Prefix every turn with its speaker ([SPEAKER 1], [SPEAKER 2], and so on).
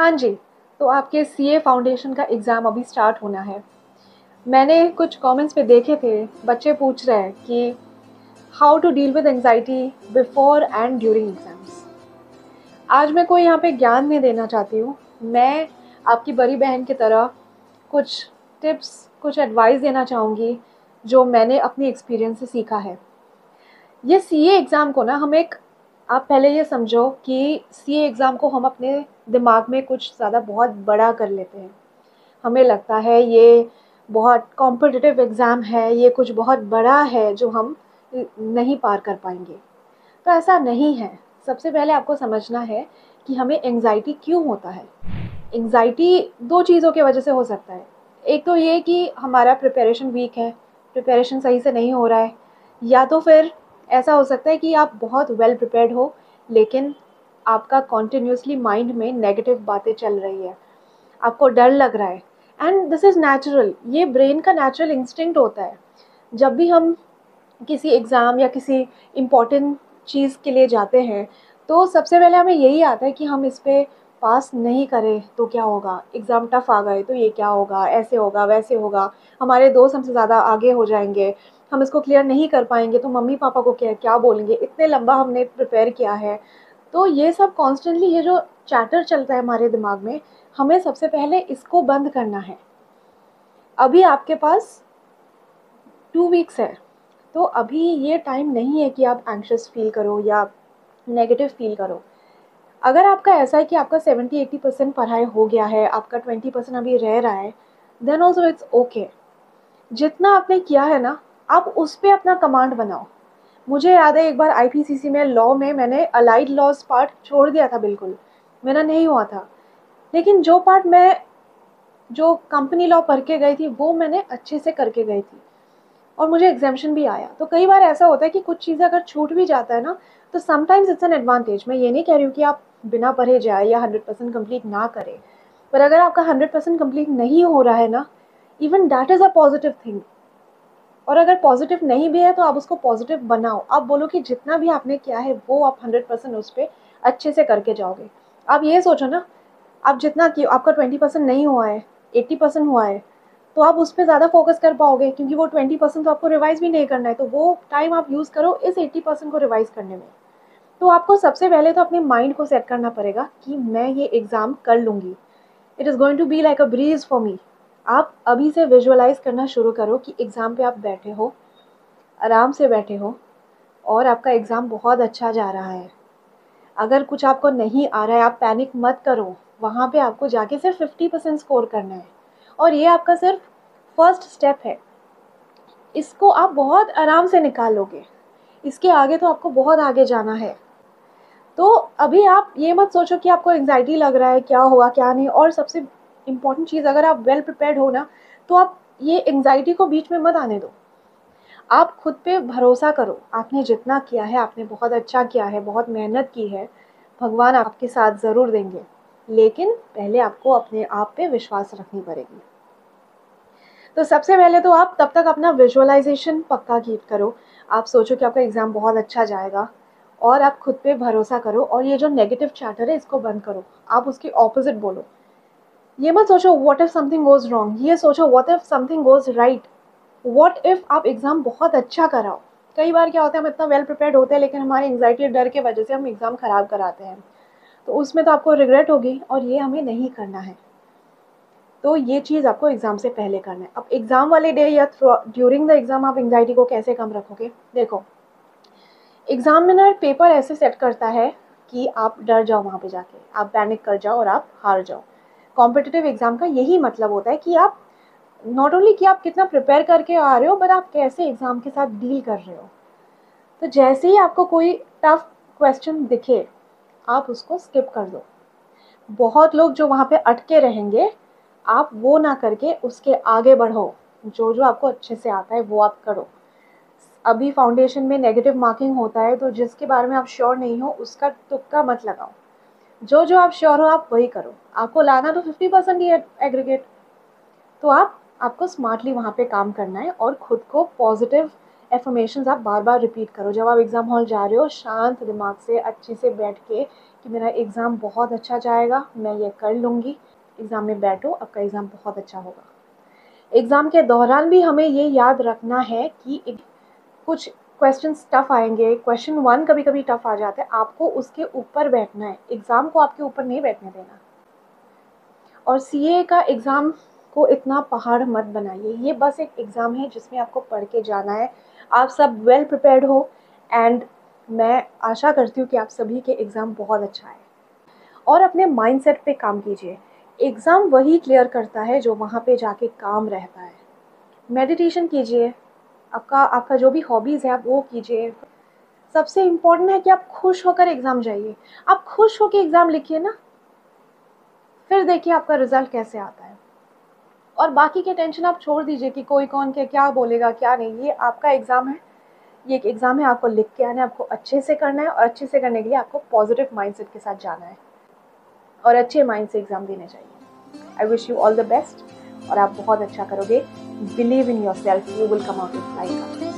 [SPEAKER 1] हाँ जी, तो आपके सीए फाउंडेशन का एग्ज़ाम अभी स्टार्ट होना है। मैंने कुछ कमेंट्स पे देखे थे, बच्चे पूछ रहे हैं कि how to deal with anxiety before and during exams. आज मैं कोई यहाँ पे ज्ञान नहीं देना चाहती हूँ। मैं आपकी बड़ी बहन की तरह कुछ टिप्स, कुछ एडवाइस देना चाहूँगी, जो मैंने अपनी एक्सपीरियंस से सीखा है। ये सीए एग्ज़ाम को ना हम एक आप पहले ये समझो कि सीए एग्ज़ाम को हम अपने दिमाग में कुछ ज़्यादा बहुत बड़ा कर लेते हैं। हमें लगता है ये बहुत कॉम्पिटिटिव एग्ज़ाम है, ये कुछ बहुत बड़ा है जो हम नहीं पार कर पाएँगे। तो ऐसा नहीं है। सबसे पहले आपको समझना है कि हमें एंग्ज़ायटी क्यों होता है। एंग्ज़ायटी 2 चीज़ों की वजह से हो सकता है। एक तो ये कि हमारा प्रिपरेशन वीक है, प्रिपरेशन सही से नहीं हो रहा है, या तो फिर ऐसा हो सकता है कि आप बहुत वेल प्रिपेयर्ड हो, लेकिन आपका कंटिन्यूअसली माइंड में नेगेटिव बातें चल रही है। आपको डर लग रहा है एंड दिस इज़ नेचुरल। ये ब्रेन का नेचुरल इंस्टिंक्ट होता है। जब भी हम किसी एग्ज़ाम या किसी इम्पोर्टेंट चीज़ के लिए जाते हैं, तो सबसे पहले हमें यही आता है कि हम इस पे पास नहीं करें तो क्या होगा, एग्ज़ाम टफ़ आ गए तो ये क्या होगा, ऐसे होगा वैसे होगा, हमारे दोस्त हमसे ज़्यादा आगे हो जाएंगे, हम इसको क्लियर नहीं कर पाएंगे तो मम्मी पापा को क्या क्या बोलेंगे, इतने लंबा हमने प्रिपेयर किया है। तो ये सब कॉन्स्टेंटली ये जो चैटर चलता है हमारे दिमाग में, हमें सबसे पहले इसको बंद करना है। अभी आपके पास 2 वीक्स है, तो अभी ये टाइम नहीं है कि आप एंग्शियस फ़ील करो या नेगेटिव फ़ील करो। अगर आपका ऐसा है कि आपका 70-80% पढ़ाई हो गया है, आपका 20% अभी रह रहा है, देन ऑल्सो इट्स ओके। जितना आपने किया है ना, आप उस पे अपना कमांड बनाओ। मुझे याद है एक बार आईपीसीसी में लॉ में मैंने अलाइड लॉज़ पार्ट छोड़ दिया था बिल्कुल, मेरा नहीं हुआ था। लेकिन जो कंपनी लॉ पढ़ के गई थी, वो मैंने अच्छे से करके गई थी और मुझे एग्जामेशन भी आया। तो कई बार ऐसा होता है कि कुछ चीज़ें अगर छूट भी जाता है ना, तो समटाइम्स इट्स एन एडवांटेज। मैं ये नहीं कह रही हूँ कि आप बिना पढ़े जाए या 100% कंप्लीट ना करें, पर अगर आपका 100% कंप्लीट नहीं हो रहा है ना, even that is a positive thing. और अगर पॉजिटिव नहीं भी है तो आप उसको पॉजिटिव बनाओ। आप बोलो कि जितना भी आपने किया है वो आप 100% उस पर अच्छे से करके जाओगे। आप ये सोचो ना, आप जितना कि आपका 20% नहीं हुआ है, 80% हुआ है, तो आप उस पर ज़्यादा फोकस कर पाओगे, क्योंकि वो 20% तो आपको रिवाइज भी नहीं करना है, तो वो टाइम आप यूज़ करो इस 80% को रिवाइज करने में। तो आपको सबसे पहले तो अपने माइंड को सेट करना पड़ेगा कि मैं ये एग्ज़ाम कर लूँगी। It is going to be like a breeze for me. आप अभी से विजुअलाइज करना शुरू करो कि एग्ज़ाम पे आप बैठे हो, आराम से बैठे हो, और आपका एग्ज़ाम बहुत अच्छा जा रहा है। अगर कुछ आपको नहीं आ रहा है, आप पैनिक मत करो। वहाँ पे आपको जाके सिर्फ 50% स्कोर करना है, और ये आपका सिर्फ फर्स्ट स्टेप है। इसको आप बहुत आराम से निकाल लोगे। इसके आगे तो आपको बहुत आगे जाना है। तो अभी आप ये मत सोचो कि आपको एंग्जाइटी लग रहा है, क्या होगा क्या नहीं। और सबसे इम्पोर्टेंट चीज़, अगर आप वेल प्रिपेयर्ड हो ना, तो आप ये एंग्जाइटी को बीच में मत आने दो। आप खुद पे भरोसा करो। आपने जितना किया है, आपने बहुत अच्छा किया है, बहुत मेहनत की है। भगवान आपके साथ ज़रूर देंगे, लेकिन पहले आपको अपने आप पे विश्वास रखनी पड़ेगी। तो सबसे पहले तो आप तब तक अपना विजुअलाइजेशन पक्का कीप करो। आप सोचो कि आपका एग्ज़ाम बहुत अच्छा जाएगा, और आप खुद पे भरोसा करो, और ये जो नेगेटिव चैटर है इसको बंद करो। आप उसके ऑपोजिट बोलो। ये मत सोचो what if something goes wrong, ये सोचो what if something goes right. What if आप एग्ज़ाम बहुत अच्छा कराओ। कई बार क्या होता है, हम इतना वेल प्रिपेयर्ड होते हैं, लेकिन हमारी एंग्जाइटी और डर की वजह से हम एग्ज़ाम ख़राब कराते हैं, तो उसमें तो आपको रिग्रेट होगी, और ये हमें नहीं करना है। तो ये चीज़ आपको एग्ज़ाम से पहले करना है। अब एग्ज़ाम वाले डे या ड्यूरिंग द एग्ज़ाम आप एंग्जाइटी को कैसे कम रखोगे? देखो, एग्ज़ामिनर पेपर ऐसे सेट करता है कि आप डर जाओ, वहाँ पे जाके आप पैनिक कर जाओ और आप हार जाओ। कॉम्पिटिटिव एग्ज़ाम का यही मतलब होता है कि आप नॉट ओनली कि आप कितना प्रिपेयर करके आ रहे हो, बट आप कैसे एग्ज़ाम के साथ डील कर रहे हो। तो जैसे ही आपको कोई टफ क्वेश्चन दिखे, आप उसको स्किप कर दो। बहुत लोग जो वहाँ पे अटके रहेंगे, आप वो ना करके उसके आगे बढ़ो। जो जो आपको अच्छे से आता है वो आप करो। अभी फाउंडेशन में नेगेटिव मार्किंग होता है, तो जिसके बारे में आप श्योर नहीं हो उसका तुक्का मत लगाओ। जो जो आप श्योर हो आप वही करो। आपको लाना तो 50% ही है एग्रीगेट, तो आपको स्मार्टली वहाँ पे काम करना है, और खुद को पॉजिटिव एफर्मेशंस आप बार बार रिपीट करो। जब आप एग्ज़ाम हॉल जा रहे हो, शांत दिमाग से अच्छे से बैठ के कि मेरा एग्ज़ाम बहुत अच्छा जाएगा, मैं ये कर लूँगी। एग्ज़ाम में बैठो, आपका एग्ज़ाम बहुत अच्छा होगा। एग्ज़ाम के दौरान भी हमें ये याद रखना है कि कुछ क्वेश्चंस टफ आएंगे, क्वेश्चन 1 कभी-कभी टफ आ जाता है, आपको उसके ऊपर बैठना है, एग्ज़ाम को आपके ऊपर नहीं बैठने देना। और सीए का एग्ज़ाम को इतना पहाड़ मत बनाइए, ये बस एक एग्ज़ाम है जिसमें आपको पढ़ के जाना है। आप सब वेल प्रिपेयर्ड हो एंड मैं आशा करती हूँ कि आप सभी के एग्ज़ाम बहुत अच्छा आए। और अपने माइंडसेट पे काम कीजिए। एग्ज़ाम वही क्लियर करता है जो वहाँ पे जाके काम रहता है। मेडिटेशन कीजिए, आपका आपका जो भी हॉबीज़ है आप वो कीजिए। सबसे इम्पोर्टेंट है कि आप खुश होकर एग्ज़ाम जाइए। आप खुश होकर एग्ज़ाम लिखिए ना, फिर देखिए आपका रिज़ल्ट कैसे आता है। और बाकी के टेंशन आप छोड़ दीजिए कि कोई कौन क्या बोलेगा क्या नहीं। ये आपका एग्ज़ाम है, ये एक एग्ज़ाम है, आपको लिख के आना है, आपको अच्छे से करना है और अच्छे से करने के लिए आपको पॉजिटिव माइंडसेट के साथ जाना है और अच्छे माइंड से एग्ज़ाम देने चाहिए। I wish you all the best और आप बहुत अच्छा करोगे। Believe in your self, you will come out with flying colours.